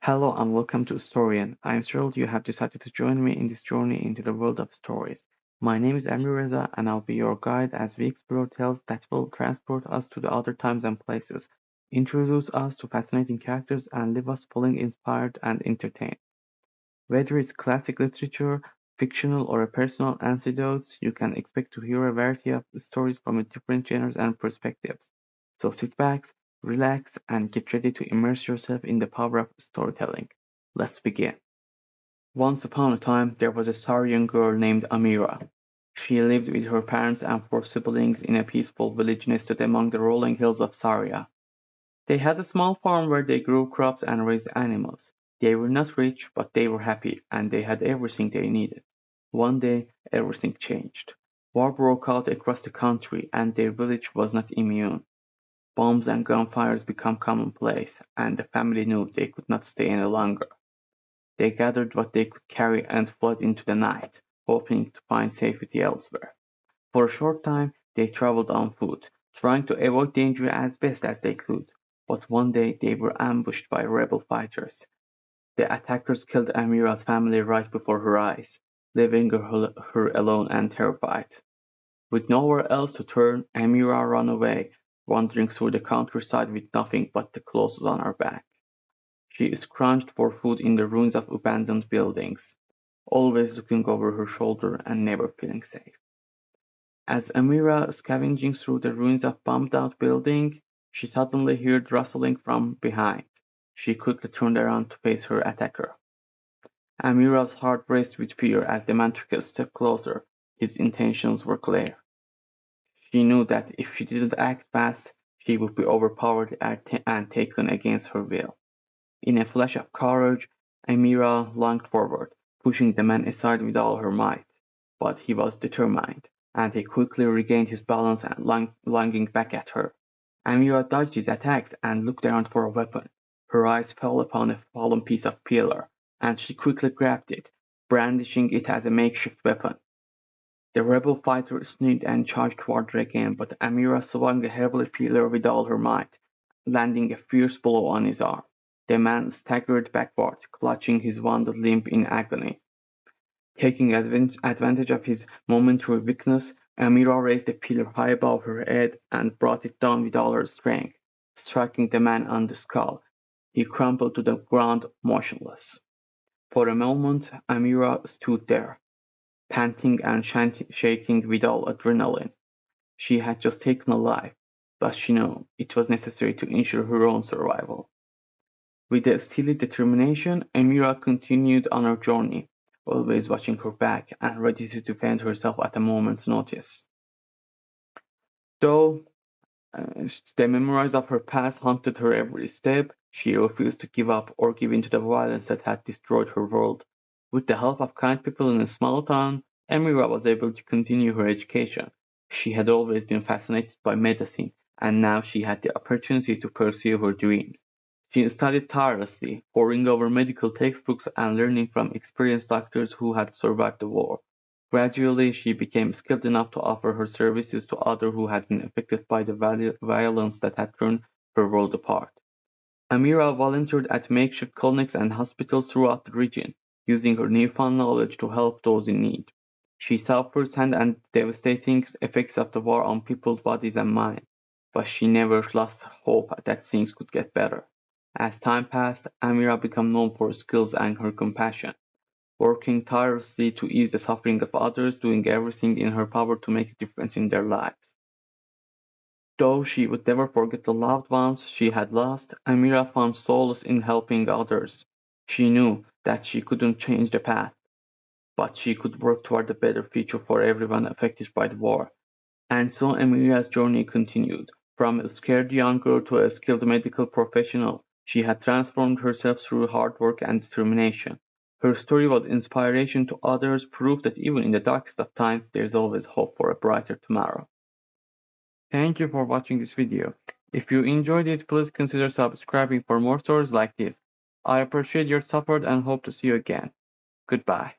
Hello and welcome to Historian. I am thrilled you have decided to join me in this journey into the world of stories. My name is Emre Reza and I'll be your guide as we explore tales that will transport us to the other times and places, introduce us to fascinating characters, and leave us feeling inspired and entertained. Whether it's classic literature, fictional, or a personal anecdotes, you can expect to hear a variety of stories from different genres and perspectives. So sit back, relax, and get ready to immerse yourself in the power of storytelling. Let's begin. Once upon a time, there was a Syrian girl named Amira. She lived with her parents and four siblings in a peaceful village nested among the rolling hills of Syria. They had a small farm where they grew crops and raised animals. They were not rich, but they were happy, and they had everything they needed. One day, everything changed. War broke out across the country, and their village was not immune. Bombs and gunfires became commonplace, and the family knew they could not stay any longer. They gathered what they could carry and fled into the night, hoping to find safety elsewhere. For a short time, they traveled on foot, trying to avoid danger as best as they could. But one day they were ambushed by rebel fighters. The attackers killed Amira's family right before her eyes, leaving her alone and terrified. With nowhere else to turn, Amira ran away, wandering through the countryside with nothing but the clothes on her back. She scrounged for food in the ruins of abandoned buildings, always looking over her shoulder and never feeling safe. As Amira scavenging through the ruins of bombed-out building, she suddenly heard rustling from behind. She quickly turned around to face her attacker. Amira's heart raced with fear as the man took a step closer. His intentions were clear. She knew that if she didn't act fast, she would be overpowered and taken against her will. In a flash of courage, Amira lunged forward, pushing the man aside with all her might. But he was determined, and he quickly regained his balance and lunging back at her. Amira dodged his attacks and looked around for a weapon. Her eyes fell upon a fallen piece of pillar, and she quickly grabbed it, brandishing it as a makeshift weapon. The rebel fighter sneaked and charged toward her again, but Amira swung the heavy pillar with all her might, landing a fierce blow on his arm. The man staggered backward, clutching his wounded limb in agony. Taking advantage of his momentary weakness, Amira raised the pillar high above her head and brought it down with all her strength, striking the man on the skull. He crumpled to the ground motionless. For a moment, Amira stood there, panting and shaking with all adrenaline. She had just taken a life, but she knew it was necessary to ensure her own survival. With a steely determination, Amira continued on her journey, always watching her back and ready to defend herself at a moment's notice. Though the memories of her past haunted her every step, she refused to give up or give in to the violence that had destroyed her world. With the help of kind people in a small town, Amira was able to continue her education. She had always been fascinated by medicine, and now she had the opportunity to pursue her dreams. She studied tirelessly, poring over medical textbooks and learning from experienced doctors who had survived the war. Gradually, she became skilled enough to offer her services to others who had been affected by the violence that had torn her world apart. Amira volunteered at makeshift clinics and hospitals throughout the region, using her newfound knowledge to help those in need. She saw firsthand the devastating effects of the war on people's bodies and minds, but she never lost hope that things could get better. As time passed, Amira became known for her skills and her compassion, working tirelessly to ease the suffering of others, doing everything in her power to make a difference in their lives. Though she would never forget the loved ones she had lost, Amira found solace in helping others. She knew that she couldn't change the past, but she could work toward a better future for everyone affected by the war. And so Amira's journey continued. From a scared young girl to a skilled medical professional, she had transformed herself through hard work and determination. Her story was inspiration to others, proof that even in the darkest of times, there's always hope for a brighter tomorrow. Thank you for watching this video. If you enjoyed it, please consider subscribing for more stories like this. I appreciate your support and hope to see you again. Goodbye.